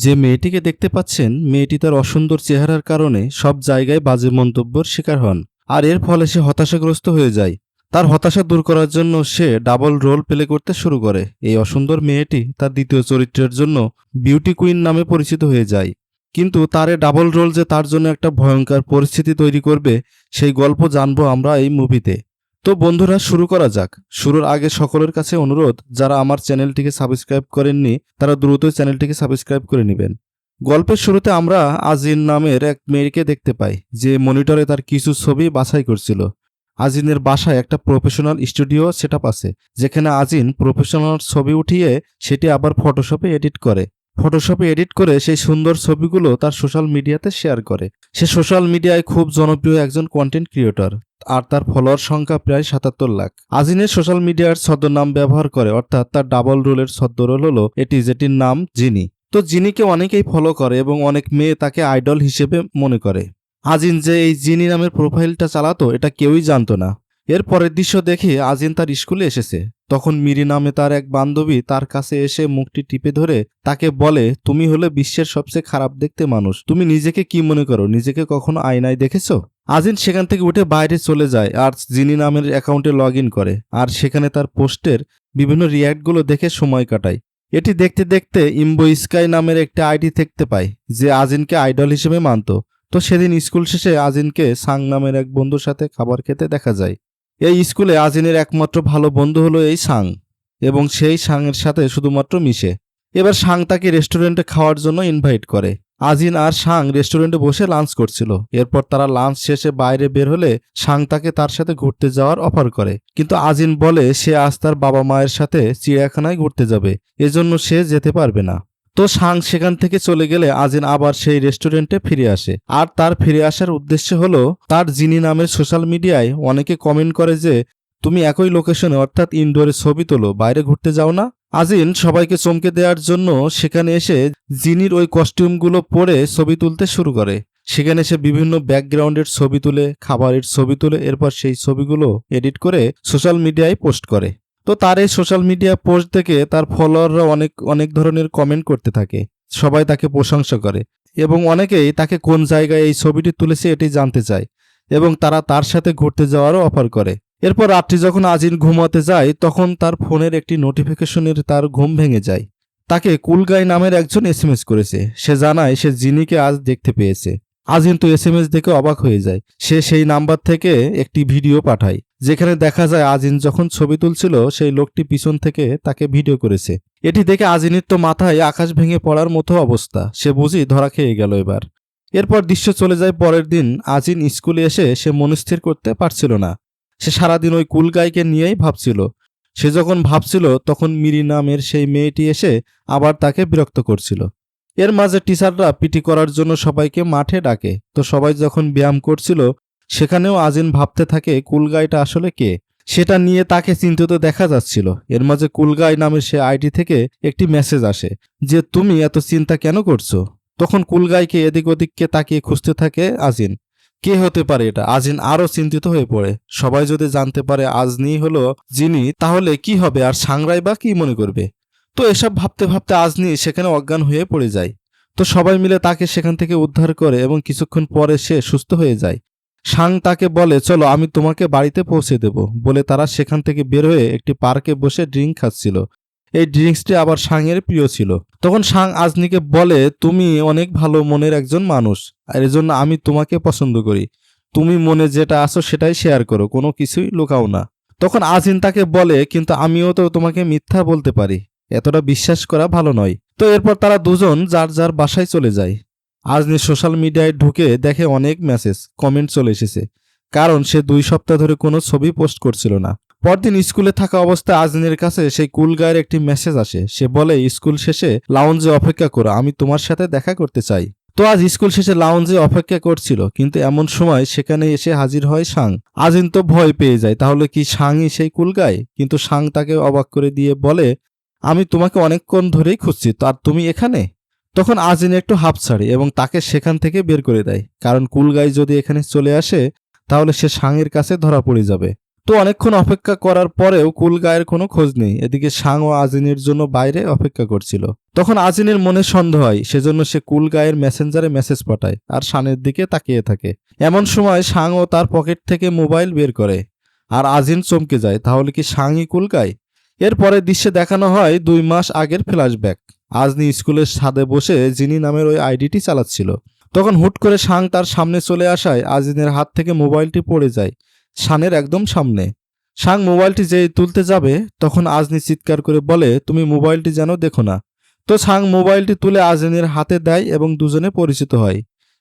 যে মেয়েটিকে দেখতে পাচ্ছেন, মেয়েটি তার অসুন্দর চেহারার কারণে সব জায়গায় বাজে মন্তব্যের শিকার হন, আর এর ফলে সে হতাশাগ্রস্ত হয়ে যায়। তার হতাশা দূর করার জন্য সে ডাবল রোল প্লে করতে শুরু করে। এই অসুন্দর মেয়েটি তার দ্বিতীয় চরিত্রের জন্য বিউটি কুইন নামে পরিচিত হয়ে যায়। কিন্তু তার এই ডাবল রোল যে তার জন্য একটা ভয়ঙ্কর পরিস্থিতি তৈরি করবে, সেই গল্প জানবো আমরা এই মুভিতে। তো বন্ধুরা, শুরু করা যাক। শুরুর আগে সকলের কাছে অনুরোধ, যারা আমার চ্যানেলটিকে সাবস্ক্রাইব করেননি তারা দ্রুত চ্যানেলটিকে সাবস্ক্রাইব করে নেবেন। গল্পের শুরুতে আমরা আজিন নামের এক মেয়েকে দেখতে পাই, যে মনিটরে তার কিছু ছবি বাছাই করছিল। আজিনের বাসায় একটা প্রফেশনাল স্টুডিও সেটআপ আছে, যেখানে আজিন প্রফেশনাল ছবি উঠিয়ে সেটি আবার ফটোশপে এডিট করে। ফটোশপে এডিট করে সেই সুন্দর ছবিগুলো তার সোশ্যাল মিডিয়াতে শেয়ার করে। সে সোশ্যাল মিডিয়ায় খুব জনপ্রিয় একজন কন্টেন্ট ক্রিয়েটর, আর তার ফলোয়ার সংখ্যা প্রায় ৭৭ লাখ। আজিনের সোশ্যাল মিডিয়ার ছদ্মনাম ব্যবহার করে, অর্থাৎ তার ডাবল রোলের ছদ্মরোল হলো এটি, যেটির নাম জিনি। তো জিনিকে অনেকেই ফলো করে এবং অনেক মেয়ে তাকে আইডল হিসেবে মনে করে। আজিন যে এই জিনি নামের প্রোফাইলটা চালাতো এটা কেউই জানতো না। এর পরের দৃশ্য দেখে আজিন তার স্কুলে এসেছে। তখন মিরি নামে তার এক বান্ধবী তার কাছে এসে মুখটি টিপে ধরে তাকে বলে, তুমি হলে বিশ্বের সবচেয়ে খারাপ দেখতে মানুষ, তুমি নিজেকে কি মনে করো? নিজেকে কখনো আয়নায় দেখেছো? আজিন সেখান থেকে উঠে বাইরে চলে যায় আর জিনি নামের অ্যাকাউন্টে লগ ইন করে, আর সেখানে তার পোস্টের বিভিন্ন রিয়্যাক্টগুলো দেখে সময় কাটায়। এটি দেখতে দেখতে ইম্বো স্কাই নামের একটা আইডি দেখতে পায়, যে আজিনকে আইডল হিসেবে মানত। তো সেদিন স্কুল শেষে আজিনকে সাং নামের এক বন্ধুর সাথে খাবার খেতে দেখা যায়। এই স্কুলে আজিনের একমাত্র ভালো বন্ধু হলো এই সাং, এবং সেই সাংয়ের সাথে শুধুমাত্র মিশে। এবার সাং তাকে রেস্টুরেন্টে খাওয়ার জন্য ইনভাইট করে। আজিন আর সাং রেস্টুরেন্টে বসে লাঞ্চ করছিল। এরপর তারা লাঞ্চ শেষে বাইরে বের হলে সাং তাকে তার সাথে ঘুরতে যাওয়ার অফার করে, কিন্তু আজিন বলে সে আজ তার বাবা মায়ের সাথে চিড়িয়াখানায় ঘুরতে যাবে, এজন্য সে যেতে পারবে না। তো সাং সেখান থেকে চলে গেলে আজিন আবার সেই রেস্টুরেন্টে ফিরে আসে, আর তার ফিরে আসার উদ্দেশ্য হলো তার জিনি নামের সোশ্যাল মিডিয়ায় অনেকে কমেন্ট করে যে তুমি একই লোকেশনে অর্থাৎ ইনডোরে ছবি তোলো, বাইরে ঘুরতে যাও না। আজিন সবাইকে চমকে দেওয়ার জন্য সেখানে এসে জিনির ওই কস্টিউমগুলো পরে ছবি তুলতে শুরু করে। সেখানে সে বিভিন্ন ব্যাকগ্রাউন্ডের ছবি তুলে, খাবারের ছবি তুলে, এরপর সেই ছবিগুলো এডিট করে সোশ্যাল মিডিয়ায় পোস্ট করে। তো তার এই সোশ্যাল মিডিয়া পোস্ট দেখে তার ফলোয়াররা অনেক অনেক ধরনের কমেন্ট করতে থাকে। সবাই তাকে প্রশংসা করে এবং অনেকেই তাকে কোন জায়গায় এই ছবিটি তুলেছে এটি জানতে চায়, এবং তারা তার সাথে ঘুরতে যাওয়ারও অফার করে। এরপর রাত্রি যখন আজিন ঘুমাতে যায়, তখন তার ফোনের একটি নোটিফিকেশনের তার ঘুম ভেঙে যায়। তাকে কুলগাই নামের একজন এসএমএস করেছে। সে জানায় সে জিনিকে আজ দেখতে পেয়েছে। আজিন তো এসএমএস দেখে অবাক হয়ে যায়। সে সেই নাম্বার থেকে একটি ভিডিও পাঠায়, যেখানে দেখা যায় আজিন যখন ছবি তুলছিল সেই লোকটি পিছন থেকে তাকে ভিডিও করেছে। এটি দেখে আজিনের তো মাথায় আকাশ ভেঙে পড়ার মতো অবস্থা। সে বুঝি ধরা খেয়ে গেল এবার। এরপর দৃশ্য চলে যায় পরের দিন। আজিন স্কুলে এসে সে মনস্থির করতে পারছিল না। সে সারাদিন ওই কুলগাইকে নিয়েই ভাবছিল। সে যখন ভাবছিল তখন মিরি নামের সেই মেয়েটি এসে আবার তাকে বিরক্ত করছিল। এর মাঝে টিচাররা পিটি করার জন্য সবাইকে মাঠে ডাকে। তো সবাই যখন ব্যায়াম করছিল, সেখানেও আজিন ভাবতে থাকে কুলগাইটা আসলে কে। সেটা নিয়ে তাকে চিন্তিত দেখা যাচ্ছিল। এর মাঝে কুলগাই নামের সে আইডি থেকে একটি মেসেজ আসে যে তুমি এত চিন্তা কেন করছো। তখন কুলগাইকে এদিক ওদিককে তাকিয়ে খুঁজতে থাকে আজিন। কে হতে পারে এটা? আজিন আরো চিন্তিত হয়ে পড়ে। সবাই যদি জানতে পারে আজনি হলো জিনি, তাহলে কি হবে, আর সাংরাই বা কি মনে করবে। তো এসব ভাবতে ভাবতে আজনি সেখানে অজ্ঞান হয়ে পড়ে যায়। তো সবাই মিলে তাকে সেখান থেকে উদ্ধার করে এবং কিছুক্ষণ পরে সে সুস্থ হয়ে যায়। সাং তাকে বলে চলো আমি তোমাকে বাড়িতে পৌঁছে দেব বলে তারা সেখান থেকে বের হয়ে একটি পার্কে বসে ড্রিঙ্ক খাচ্ছিল। এই ড্রিঙ্কসটি আবার সাংয়ের প্রিয় ছিল। তখন সাং আজনিকে বলে তুমি অনেক ভালো মনের একজন মানুষ, আর এজন্য আমি তোমাকে পছন্দ করি। তুমি মনে যেটা আছো সেটাই শেয়ার করো, কোনো কিছুই লুকাও না। তখন আজিন তাকে বলে কিন্তু আমিও তো তোমাকে মিথ্যা বলতে পারি, এতটা বিশ্বাস করা ভালো নয়। তো এরপর তারা দুজন যার যার বাসায় চলে যায়। আজনি সোশ্যাল মিডিয়ায় ঢুকে দেখে অনেক মেসেজ কমেন্ট চলে এসেছে, কারণ সে 2 সপ্তাহ ধরে কোনো ছবি পোস্ট করছিল না। পরদিন স্কুলে থাকা অবস্থায় আজনির কাছে সেই কুল গায়ের একটি মেসেজ আসে। সে বলে স্কুল শেষে লাউঞ্জে অপেক্ষা করো, আমি তোমার সাথে দেখা করতে চাই। তো আজ স্কুল শেষে লাউঞ্জে অপেক্ষা করছিল, কিন্তু এমন সময় সেখানে এসে হাজির হয় সাং। আজিন তো ভয় পেয়ে যায়, তাহলে কি সাংই সেই কুল গায়? কিন্তু সাং তাকে অবাক করে দিয়ে বলে আমি তোমাকে অনেকক্ষণ ধরেই খুঁজছি, আর তুমি এখানে। তখন আজিন একটু হাঁপ ছাড়ে এবং তাকে সেখান থেকে বের করে দেয়, কারণ কুলগাই যদি এখানে চলে আসে তাহলে সে সাংয়ের কাছে ধরা পড়ে যাবে। তো অনেকক্ষণ অপেক্ষা করার পরেও কুল গায়ের কোনো খোঁজ নেই। এদিকে সাং ও আজিনের জন্য বাইরে অপেক্ষা করছিল। তখন আজিনের মনে সন্দেহ হয়, সেজন্য সে কুল গায়ের মেসেঞ্জারে মেসেজ পাঠায় আর শানের দিকে তাকিয়ে থাকে। এমন সময় সাং ও তার পকেট থেকে মোবাইল বের করে আর আজিন চমকে যায়, তাহলে কি সাংই কুল গায়? এরপরে দৃশ্যে দেখানো হয় 2 মাস আগের ফ্ল্যাশব্যাক। আজনি স্কুলের ছাদে বসে জিনি নামের ওই আইডিটি চালাচ্ছিল। তখন হুট করে সাং তার সামনে চলে আসায় আজিনের হাত থেকে মোবাইলটি পড়ে যায় শানের একদম সামনে। সাং মোবাইলটি যেই তুলতে যাবে তখন আজনি চিৎকার করে বলে, তুমি মোবাইলটি যেন দেখো না। তো সাং মোবাইলটি তুলে আজিনের হাতে দেয় এবং দুজনে পরিচিত হয়।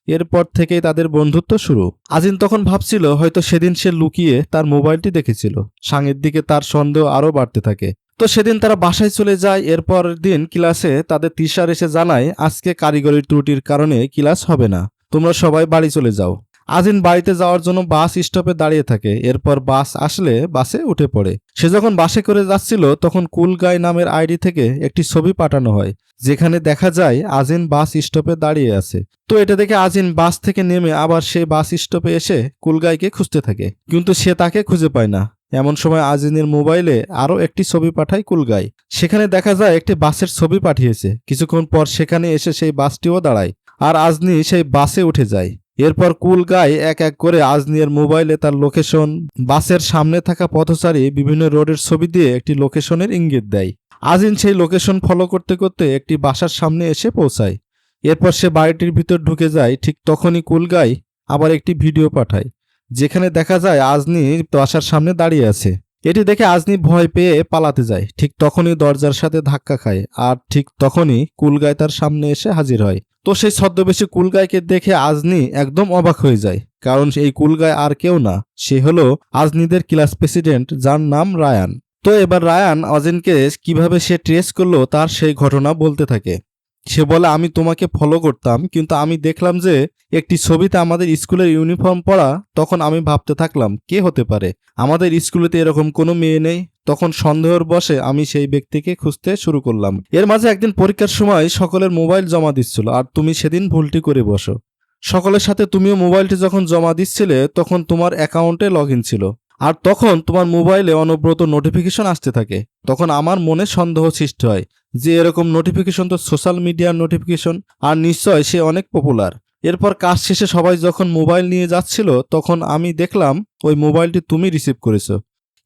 এরপর থেকেই তাদের বন্ধুত্ব শুরু। আজিন তখন ভাবছিল হয়তো সেদিন সে লুকিয়ে তার মোবাইলটি দেখেছিল। সাংয়ের দিকে তার সন্দেহ আরও বাড়তে থাকে। তো সেদিন তারা বাসায় চলে যায়। এরপর দিন ক্লাসে তাদের টিচার এসে জানায়, আজকে কারিগরি ত্রুটির কারণে ক্লাস হবে না, তোমরা সবাই বাড়ি চলে যাও। আজিন বাড়িতে যাওয়ার জন্য বাস স্টপে দাঁড়িয়ে থাকে। এরপর বাস আসলে বাসে উঠে পড়ে। সে যখন বাসে করে যাচ্ছিল তখন কুল গাই নামের আইডি থেকে একটি ছবি পাঠানো হয়, যেখানে দেখা যায় আজিন বাস স্টপে দাঁড়িয়ে আছে। তো এটা দেখে আজিন বাস থেকে নেমে আবার সেই বাস স্টপে এসে কুলগাইকে খুঁজতে থাকে, কিন্তু সে তাকে খুঁজে পায় না। এমন সময় আজিনের মোবাইলে আরও একটি ছবি পাঠায় কুলগাই। সেখানে দেখা যায় একটি বাসের ছবি পাঠিয়েছে। কিছুক্ষণ পর সেখানে এসে সেই বাসটিও দাঁড়ায় আর আজনি সেই বাসে উঠে যায়। এরপর কুলগাই এক এক করে আজনির মোবাইলে তার লোকেশন, বাসের সামনে থাকা পথচারী, বিভিন্ন রোডের ছবি দিয়ে একটি লোকেশনের ইঙ্গিত দেয়। আজিন সেই লোকেশন ফলো করতে করতে একটি বাসার সামনে এসে পৌঁছায়। এরপর সে বাড়িটির ভিতর ঢুকে যায়। ঠিক তখনই কুলগাই আবার একটি ভিডিও পাঠায়, যেখানে দেখা যায় আজনি বাসার সামনে দাঁড়িয়ে আছে। এটি দেখে আজনি ভয় পেয়ে পালাতে যায়। ঠিক তখনই দরজার সাথে ধাক্কা খায় আর ঠিক তখনই কুলগাই তার সামনে এসে হাজির হয়। তো সেই ছদ্মবেশী কুলগাইকে দেখে আজনি একদম অবাক হয়ে যায়, কারণ এই কুলগাই আর কেউ না, সে হলো আজনিদের ক্লাস প্রেসিডেন্ট, যার নাম রায়ান। তো এবার রায়ান আজিনকে কিভাবে সে ট্রেস করলো তার সেই ঘটনা বলতে থাকে। সে বলে, আমি তোমাকে ফলো করতাম, কিন্তু আমি দেখলাম যে একটি ছবিতে আমাদের স্কুলের ইউনিফর্ম পরা। তখন আমি ভাবতে থাকলাম কে হতে পারে, আমাদের স্কুলেতে এরকম কোনো মেয়ে নেই। তখন সন্দেহের বশে আমি সেই ব্যক্তিকে খুঁজতে শুরু করলাম। এর মাঝে একদিন পরীক্ষার সময় সকলের মোবাইল জমা দিচ্ছিল আর তুমি সেদিন ভুলটি করে বসো। সকলের সাথে তুমিও মোবাইলটি যখন জমা দিচ্ছিলে তখন তোমার অ্যাকাউন্টে লগ ইন ছিল আর তখন তোমার মোবাইলে অনবরত নোটিফিকেশন আসতে থাকে। তখন আমার মনে সন্দেহ সৃষ্টি হয় যে এরকম নোটিফিকেশন তো সোশ্যাল মিডিয়ার নোটিফিকেশন, আর নিশ্চয় সে অনেক পপুলার। এরপর কাজ শেষে সবাই যখন মোবাইল নিয়ে যাচ্ছিল তখন আমি দেখলাম ওই মোবাইলটি তুমি রিসিভ করেছো।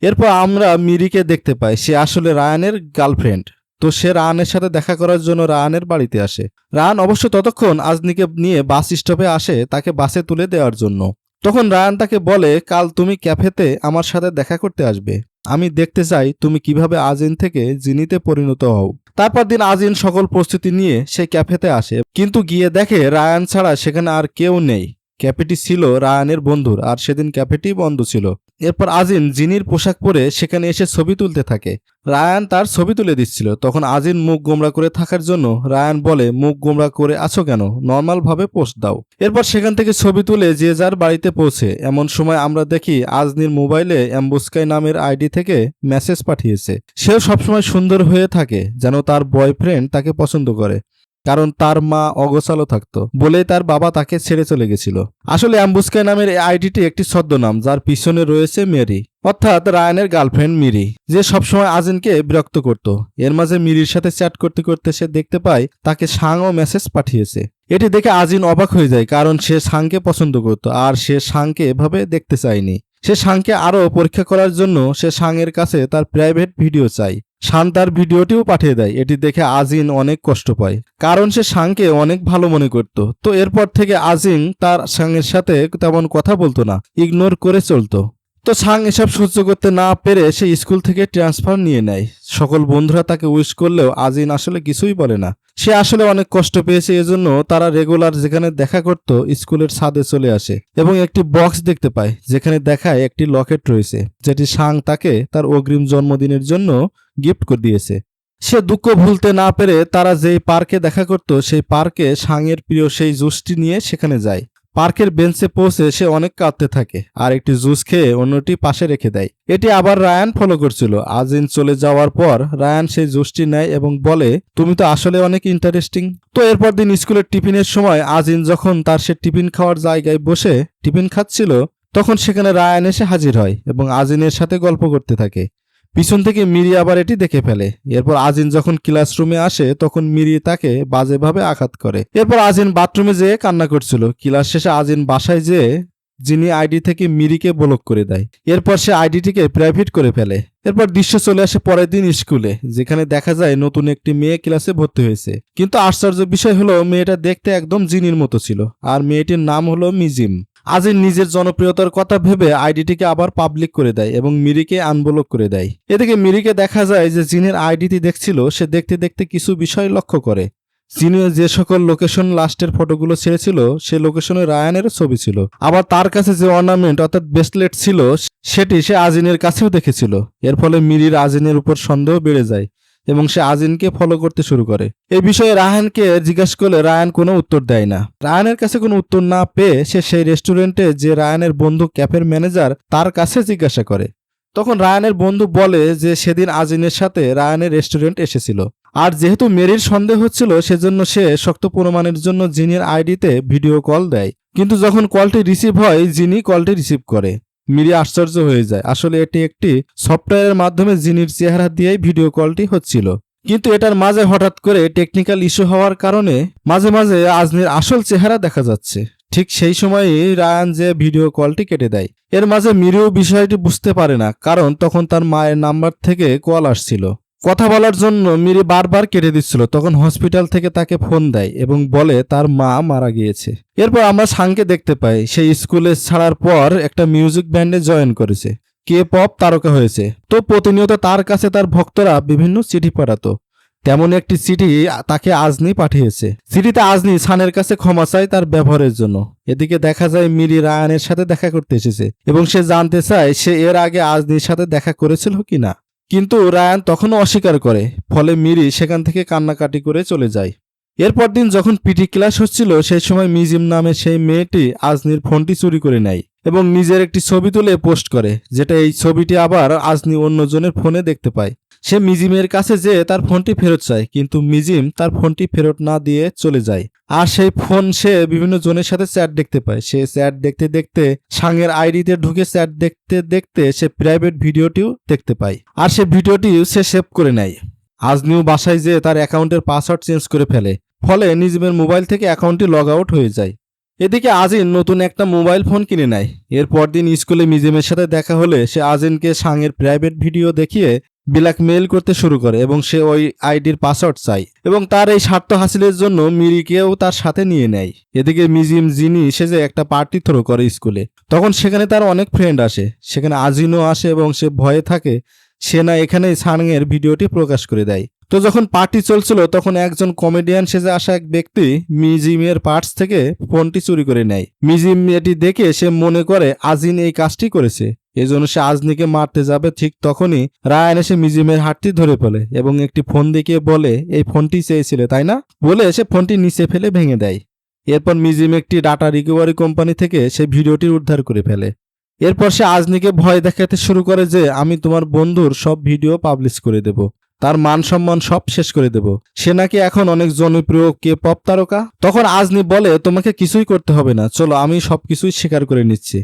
এরপর আমরা মিরিকে দেখতে পাই, সে আসলে রায়ানের গার্লফ্রেন্ড। তো সে রায়ানের সাথে দেখা করার জন্য রায়ানের বাড়িতে আসে। রায়ান অবশ্য ততক্ষণ আজনিকে নিয়ে বাস স্টপে আসে তাকে বাসে তুলে দেওয়ার জন্য। তখন রায়ান তাকে বলে, কাল তুমি ক্যাফেতে আমার সাথে দেখা করতে আসবে, আমি দেখতে চাই তুমি কিভাবে আজিন থেকে জিনিতে পরিণত হও। তারপর দিন আজিন সকল প্রস্তুতি নিয়ে সে ক্যাফেতে আসে, কিন্তু গিয়ে দেখে রায়ান ছাড়া সেখানে আর কেউ নেই। ক্যাফেটি ছিল রায়ানের বন্ধুর আর সেদিন ক্যাফেটি বন্ধ ছিল। এরপর আজিন জিনির পোশাক পরে সেখানে এসে ছবি তুলতে থাকে। রায়ান তার ছবি তুলে দিচ্ছিল। তখন আজিন মুখ গোমড়া করে থাকার জন্য রায়ান বলে, মুখ গোমড়া করে আছো কেন, নর্মাল ভাবে পোস্ট দাও। এরপর সেখান থেকে ছবি তুলে যে যার বাড়িতে পৌঁছে। এমন সময় আমরা দেখি আজনির মোবাইলে অ্যাম্বুস্কাই নামের আইডি থেকে মেসেজ পাঠিয়েছে। সেও সবসময় সুন্দর হয়ে থাকে, যেন তার বয়ফ্রেন্ড তাকে পছন্দ করে, কারণ তার মা অগোছালো থাকতো বলেই তার বাবা তাকে ছেড়ে চলে গেছিল। আসলে অ্যাম্বুস্কাই নামের এই আইডিটি একটি ছদ্মনাম, যার পিছনে রয়েছে মেরি, অর্থাৎ রায়ানের গার্লফ্রেন্ড মিরি, যে সবসময় আজিনকে বিরক্ত করত। এর মাঝে মিরির সাথে চ্যাট করতে করতে সে দেখতে পায় তাকে সাংও মেসেজ পাঠিয়েছে। এটি দেখে আজিন অবাক হয়ে যায়, কারণ সে সাংকে পছন্দ করত আর সে সাংকে এভাবে দেখতে চায়নি। সে সাংকে আরও পরীক্ষা করার জন্য সে সাংয়ের কাছে তার প্রাইভেট ভিডিও চায়। শান তার ভিডিওটিও পাঠিয়ে দেয়। এটি দেখে আজিন অনেক কষ্ট পায়, কারণ সে শাংকে অনেক ভালো মনে করত। তো এরপর থেকে আজিন তার শাংয়ের সাথে তেমন কথা বলতো না, ইগনোর করে চলতো। তো সাং এসব সহ্য করতে না পেরে সে স্কুল থেকে ট্রান্সফার নিয়ে নেয়। সকল বন্ধুরা তাকে উইশ করলেও আজিন আসলে কিছুই বলে না। সে আসলে অনেক কষ্ট পেয়েছে, এজন্য তারা রেগুলার যেখানে দেখা করত স্কুলের ছাদে চলে আসে এবং একটি বক্স দেখতে পায়, যেখানে দেখায় একটি লকেট রয়েছে, যেটি সাং তাকে তার অগ্রিম জন্মদিনের জন্য গিফট করে দিয়েছে। সে দুঃখ ভুলতে না পেরে তারা যেই পার্কে দেখা করত সেই পার্কে সাংয়ের প্রিয় সেই জুসটি নিয়ে সেখানে যায়। পার্কের বেঞ্চে পৌঁছে সে অনেক কাঁদতে থাকে আর একটি জুস খেয়ে অন্যটি পাশে রেখে দেয়। এটি আবার রায়ান ফলো করছিল। আজিন চলে যাওয়ার পর রায়ান সেই জুসটি নেয় এবং বলে, তুমি তো আসলে অনেক ইন্টারেস্টিং। তো এরপর দিন স্কুলের টিফিনের সময় আজিন যখন তার সে টিফিন খাওয়ার জায়গায় বসে টিফিন খাচ্ছিল তখন সেখানে রায়ান এসে হাজির হয় এবং আজিনের সাথে গল্প করতে থাকে। পিছন থেকে মিরি আবার এটি দেখে ফেলে। এরপর আজিন যখন ক্লাসরুমে আসে তখন মিরি তাকে বাজেভাবে আঘাত করে। এরপর আজিন বাথরুমে যেয়ে কান্না করছিল। ক্লাস শেষে আজিন বাসায় যেয়ে যিনি আইডি থেকে মিরিকে ব্লক করে দেয়। এরপর সে আইডিটিকে প্রাইভেট করে ফেলে। এরপর দৃশ্য চলে আসে পরের দিন স্কুলে, যেখানে দেখা যায় নতুন একটি মেয়ে ক্লাসে ভর্তি হয়েছে। কিন্তু আশ্চর্য বিষয় হলো মেয়েটা দেখতে একদম জিনির মতো ছিল, আর মেয়েটির নাম হলো মিজিম। আজিন নিজের জনপ্রিয়তার কথা ভেবে আইডিটিকে আবার পাবলিক করে দেয় এবং মিরিকে আনব্লক করে দেয়। এদিকে মিরিকে দেখা যায় যে জিনের আইডিটি দেখছিল, সে দেখতে দেখতে কিছু বিষয় লক্ষ্য করে। জিনে যে সকল লোকেশন লাস্টের ফটোগুলো ছেড়েছিল সে লোকেশনে রায়ানের ছবি ছিল। আবার তার কাছে যে অর্নামেন্ট অর্থাৎ ব্রেসলেট ছিল সেটি সে আজিনের কাছেও দেখেছিল। এর ফলে মিরির আজিনের উপর সন্দেহ বেড়ে যায় এবং সে আজিনকে ফলো করতে শুরু করে। এই বিষয়ে রায়ানকে জিজ্ঞাসা করলে রায়ান কোনো উত্তর দেয় না। রায়ানের কাছে কোনো উত্তর না পেয়ে সে সেই রেস্টুরেন্টে যে রায়ানের বন্ধু ক্যাফের ম্যানেজার তার কাছে জিজ্ঞাসা করে। তখন রায়ানের বন্ধু বলে যে সেদিন আজিনের সাথে রায়ানের রেস্টুরেন্ট এসেছিল, আর যেহেতু মেরির সন্দেহ হচ্ছিল সেজন্য সে শক্ত প্রমাণের জন্য জিনের আইডিতে ভিডিও কল দেয়। কিন্তু যখন কলটি রিসিভ হয় জিনি কলটি রিসিভ করে। মিরি আশ্চর্য হয়ে যায়, আসলে এটি একটি সফটওয়্যারের মাধ্যমে জিনির চেহারা দিয়েই ভিডিও কলটি হচ্ছিল। কিন্তু এটার মাঝে হঠাৎ করে টেকনিক্যাল ইস্যু হওয়ার কারণে মাঝে মাঝে আজনির আসল চেহারা দেখা যাচ্ছে। ঠিক সেই সময়ই রায়ান যে ভিডিও কলটি কেটে দেয়। এর মাঝে মিরিও বিষয়টি বুঝতে পারে না, কারণ তখন তার মায়ের নাম্বার থেকে কল আসছিল। কথা বলার জন্য মিরি বারবার কেটে দিচ্ছিল। তখন হসপিটাল থেকে তাকে ফোন দেয় এবং বলে তার মা মারা গিয়েছে। এরপর আমরা সাংকে দেখতে পাই, সেই স্কুলে ছাড়ার পর একটা মিউজিক ব্যান্ডে জয়েন করেছে, কে পপ তারকা হয়েছে। তো প্রতিনিয়ত তার কাছে তার ভক্তরা বিভিন্ন চিঠি পাঠাতো। তেমন একটি চিঠি তাকে আজনি পাঠিয়েছে। চিঠিতে আজনি সানের কাছে ক্ষমা চায় তার ব্যবহারের জন্য। এদিকে দেখা যায় মিরি রায়ানের সাথে দেখা করতে এসেছে এবং সে জানতে চায় সে এর আগে আজনির সাথে দেখা করেছিল কিনা। কিন্তু রায়ান তখনও অস্বীকার করে, ফলে মিরি সেখান থেকে কান্নাকাটি করে চলে যায়। এরপর দিন যখন পিটি ক্লাস হচ্ছিল সেই সময় মিজিম নামে সেই মেয়েটি আজনির ফোনটি চুরি করে নেয় এবং নিজের একটি ছবি তুলে পোস্ট করে, যেটা এই ছবিটি আবার আজনি অন্যজনের ফোনে দেখতে পায়। সে মিজিমের কাছে যেয়ে তার ফোনটি ফেরত চায়, কিন্তু মিজিম তার ফোনটি ফেরত না দিয়ে চলে যায়। আর সেই ফোন সে বিভিন্ন জনের সাথে চ্যাট দেখতে পায়। সে চ্যাট দেখতে দেখতে সাংয়ের আইডিতে ঢুকে চ্যাট দেখতে দেখতে সে প্রাইভেট ভিডিওটিও দেখতে পায়, আর সে ভিডিওটিও সে সেভ করে নেয়। আজনিও বাসায় যেয়ে তার অ্যাকাউন্টের পাসওয়ার্ড চেঞ্জ করে ফেলে, ফলে নিজিমের মোবাইল থেকে অ্যাকাউন্টটি লগ আউট হয়ে যায়। এদিকে আজিন নতুন একটা মোবাইল ফোন কিনে নেয়। এরপর দিন স্কুলে মিজিমের সাথে দেখা হলে সে আজিনকে সাংয়ের প্রাইভেট ভিডিও দেখিয়ে ব্ল্যাকমেইল করতে শুরু করে এবং সে ওই আইডির পাসওয়ার্ড চায় এবং তার এই স্বার্থ হাসিলের জন্য মিরিকেও তার সাথে নিয়ে নেয়। এদিকে মিজিম জিনি সেজে একটা পার্টি থ্রো করে স্কুলে। তখন সেখানে তার অনেক ফ্রেন্ড আসে, সেখানে আজিনও আসে এবং সে ভয়ে থাকে সে না এখানেই সাংয়ের ভিডিওটি প্রকাশ করে দেয়। তো যখন পার্টি চলছিল তখন একজন কমেডিয়ান সেজে আসা এক ব্যক্তি মিজিমের পার্টস থেকে ফোনটি চুরি করে নেয়। মিজিম এটি দেখে সে মনে করে আজিন এই কাজটি করেছে, এজন্য সে আজনিকে মারতে যাবে। ঠিক তখনই রায়ান এসে মিজিমের হাতটি ধরে ফেলে এবং একটি ফোন দেখিয়ে বলে এই ফোনটি চেয়েছিলে তাই না, বলে সে ফোনটি নিচে ফেলে ভেঙে দেয়। এরপর মিজিম একটি ডাটা রিকভারি কোম্পানি থেকে সে ভিডিওটি উদ্ধার করে ফেলে। এরপর সে আজনিকে ভয় দেখাতে শুরু করে যে আমি তোমার বন্ধুর সব ভিডিও পাবলিশ করে দেব, তার মান সম্মান সব শেষ করে দেব, সে নাকি এখন অনেক জনপ্রিয় কে পপ তারকা। তখন আজনি বলে তোমাকে কিছুই করতে হবে না, চলো আমি সবকিছুই স্বীকার করে নিচ্ছি।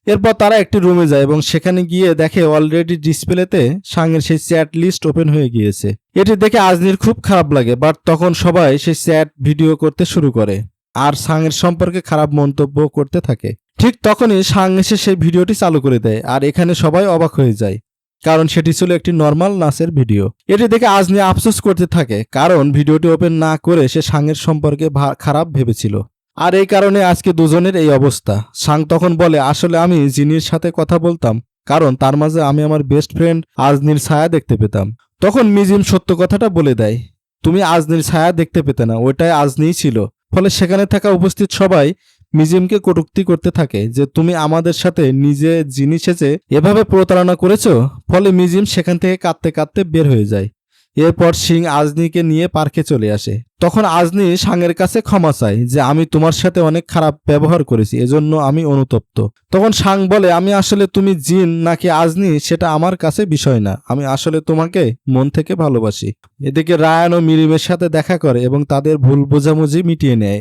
এরপর তারা একটি রুমে যায় এবং সেখানে গিয়ে দেখে অলরেডি ডিসপ্লেতে সাংয়ের সেই চ্যাট লিস্ট ওপেন হয়ে গিয়েছে। এটি দেখে আজনির খুব খারাপ লাগে, বাট তখন সবাই সেই চ্যাট ভিডিও করতে শুরু করে আর সাংয়ের সম্পর্কে খারাপ মন্তব্য করতে থাকে। ঠিক তখনই সাং এসে সেই ভিডিওটি চালু করে দেয়, আর এখানে সবাই অবাক হয়ে যায়, কারণ সেটি ছিল একটি নর্মাল নাচের ভিডিও। এটি দেখে আজনি আফসোস করতে থাকে, কারণ ভিডিওটি ওপেন না করে সে সাংয়ের সম্পর্কে খারাপ ভেবেছিল, আর এই কারণে আজকে দুজনের এই অবস্থা। সাং তখন বলে আসলে আমি জিনির সাথে কথা বলতাম, কারণ তার মাঝে আমি আমার বেস্ট ফ্রেন্ড আজনির ছায়া দেখতে পেতাম। তখন মিজিম সত্য কথাটা বলে দেয়, তুমি আজনির ছায়া দেখতে পেতে না, ওইটাই আজনিই ছিল। ফলে সেখানে থাকা উপস্থিত সবাই মিজিমকে কটূক্তি করতে থাকে যে তুমি আমাদের সাথে নিজে জিনিস এসে এভাবে প্রতারণা করেছো। ফলে মিজিম সেখান থেকে কাঁদতে কাঁদতে বের হয়ে যায়। এরপর সিং আজনিকে নিয়ে পার্কে চলে আসে। তখন আজনি সাংয়ের কাছে ক্ষমা চায় যে আমি তোমার সাথে অনেক খারাপ ব্যবহার করেছি, এজন্য আমি অনুতপ্ত। তখন সাং বলে আমি আসলে তুমি জিন নাকি আজনি সেটা আমার কাছে বিষয় না, আমি আসলে তোমাকে মন থেকে ভালোবাসি। এদিকে রায়ান ও মিরিমের সাথে দেখা করে এবং তাদের ভুল বোঝাবুঝি মিটিয়ে নেয়।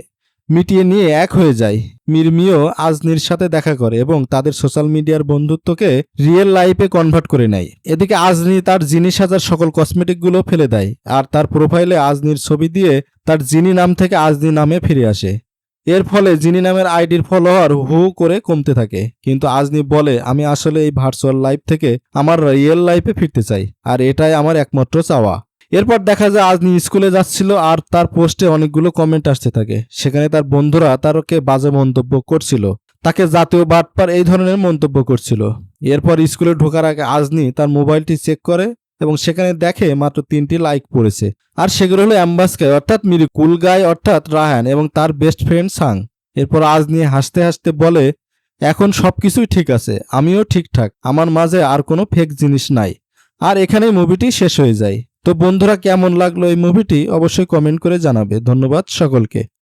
মিটিয়ে নিয়ে এক হয়ে যায়। মিরমিও আজনির সাথে দেখা করে এবং তাদের সোশ্যাল মিডিয়ার বন্ধুত্বকে রিয়েল লাইফে কনভার্ট করে নেয়। এদিকে আজনি তার জিনি সাজার সকল কসমেটিকগুলো ফেলে দেয় আর তার প্রোফাইলে আজনির ছবি দিয়ে তার জিনি নাম থেকে আজনি নামে ফিরে আসে। এর ফলে জিনি নামের আইডির ফলোয়ার হু করে কমতে থাকে, কিন্তু আজনি বলে আমি আসলে এই ভার্চুয়াল লাইফ থেকে আমার রিয়েল লাইফে ফিরতে চাই আর এটাই আমার একমাত্র চাওয়া। এরপর দেখা যায় আজনি স্কুলে যাচ্ছিল আর তার পোস্টে অনেকগুলো কমেন্ট আসতে থাকে। সেখানে তার বন্ধুরা তারকে বাজে মন্তব্য করছিল, তাকে জাতীয় বাটপার এই ধরনের মন্তব্য করছিল। এরপর স্কুলে ঢোকার আগে আজনি তার মোবাইলটি চেক করে এবং সেখানে দেখে মাত্র 3টি লাইক পড়েছে, আর সেগুলো হলো অ্যাম্বাসকে অর্থাৎ মিরি, কুল গাই অর্থাৎ রাহান এবং তার বেস্ট ফ্রেন্ড সাং। এরপর আজনি হাসতে হাসতে বলে এখন সবকিছুই ঠিক আছে, আমিও ঠিকঠাক, আমার মাঝে আর কোনো ফেক জিনিস নাই। আর এখানেই মুভিটি শেষ হয়ে যায়। তো বন্ধুরা, কেমন লাগলো এই মুভিটি অবশ্যই কমেন্ট করে জানাবে। ধন্যবাদ সকলকে।